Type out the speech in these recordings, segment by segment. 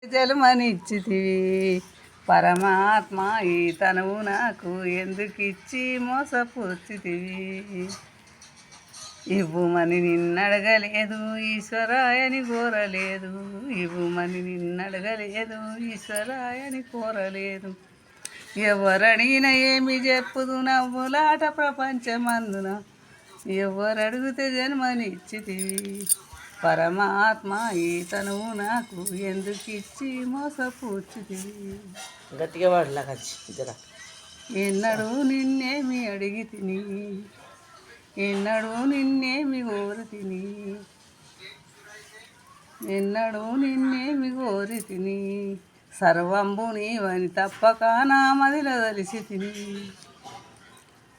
జలమనిచ్చితివి పరమాత్మ ఈ తనువు నాకు ఎందుకిచ్చి మోసపుచ్చితివి. ఇవ్వుమని నిన్నడగలేదు ఈశ్వరాయని కోరలేదు, ఇవ్వుమని నిన్నడగలేదు ఈశ్వరాయని కోరలేదు. ఎవరడిగిన ఏమి చెప్పుదు నవ్వులాట ప్రపంచమందున, ఎవరడిగితే జన్మనిచ్చితివి పరమాత్మ ఈ తనువు నాకు ఎందుకిచ్చి మోసపుచ్చితివి. గట్టిగా వాడలాగచ్చి ఎన్నడూ నిన్నేమి అడిగి తిని, ఎన్నడూ నిన్నేమి కోరి తిని, ఎన్నడూ నిన్నేమి కోరి తిని, సర్వంబు నీవని తప్పక నా మదిలో తెలిసి తిని.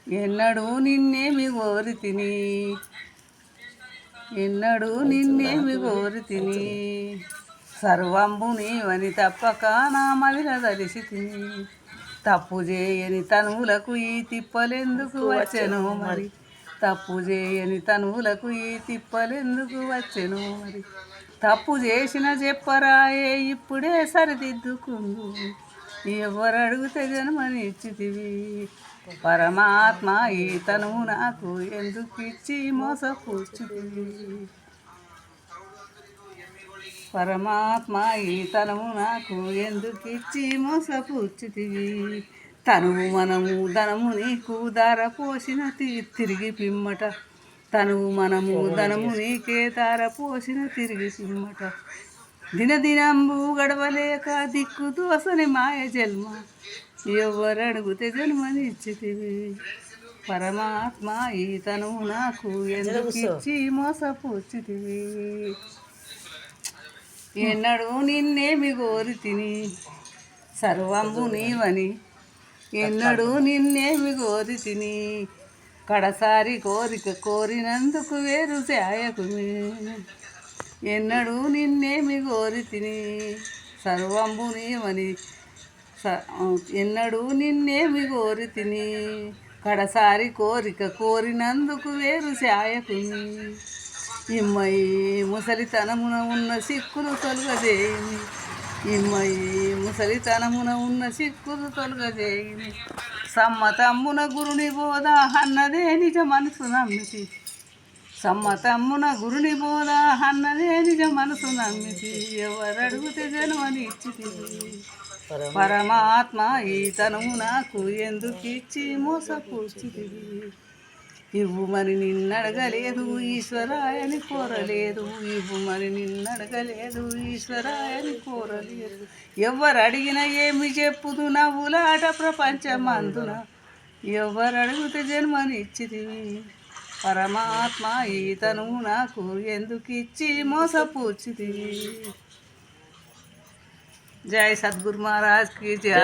ఎన్నడూ నిన్నేమి కోరి తిని, ఎన్నడూ నిన్నేమి కోరి తిని, సర్వంబు నీవని తప్పక నా మదిలో తెలిసి తిని. తప్పు చేయని తనువులకు ఈ తిప్పలెందుకు వచ్చెను మరి, తప్పు చేయని తనువులకు ఈ తిప్పలెందుకు వచ్చెను మరి. తప్పు చేసిన చెప్పరాయే ఇప్పుడే సరిదిద్దుకుందు, ఎవరు అడిగితే జన్మనిచ్చితివి పరమాత్మ ఈ తనువు నాకు ఎందుకిచ్చి మోసపుచ్చితివి. పరమాత్మ ఈ తనువు నాకు ఎందుకిచ్చి మోసపుచ్చితివి. తనువు మనము ధనము నీకు ధార పోసిన తిరిగి పిమ్మట, తనువు మనము ధనము నీకే ధార పోసిన తిరిగి పిమ్మట. దినదినంబు గడవలేక దిక్కు దోసని మాయ జన్మ, ఎవరు అడిగితే జన్మనిచ్చితివి పరమాత్మ ఈ తనువు నాకు ఎందుకిచ్చి మోసపుచ్చితివి. ఎన్నడూ నిన్నేమి కోరి తిని, సర్వంబు నీవని ఎన్నడూ నిన్నేమి కోరి తిని, కడసారి కోరిక కోరినందుకు వేరు సాయకుమే. ఎన్నడూ నిన్నేమి కోరి తిని, సర్వంబు నీవని ఎన్నడూ నిన్నేమి కోరి తిని, కడసారి కోరిక కోరినందుకు వేరు సాయకుమే. ఇమ్మయి ముసలితనమున ఉన్న సిక్కులు తొలగజేయని, ఇమ్మయి ముసలితనమున ఉన్న సిక్కులు తొలగజేయని. సమ్మతమ్మున గురుని బోధ అన్నదే నిజ మనసు నమ్మితి, సమ్మతమ్మున గురుని బోధ అన్నదే నిజ మనసు నమ్మితి, ఎవరు అడిగితే జన్మనిచ్చితివి పరమాత్మ ఈ తనువు నాకు ఎందుకిచ్చి మోసపుచ్చితివి. ఇవ్వుమని నిన్నడగలేదు ఈశ్వరాయని కోరలేదు, ఇవ్వుమని నిన్నడగలేదు ఈశ్వరాయని కోరలేదు. ఎవరు అడిగిన ఏమి చెప్పుదు నవ్వులాట ప్రపంచమందున, ఎవరు అడిగితే జన్మనిచ్చితివి పరమాత్మ ఈ తనువు నాకు ఎందుకిచ్చి మోసపుచ్చితివి. జై సద్గురు మహారాజ్ కి జై.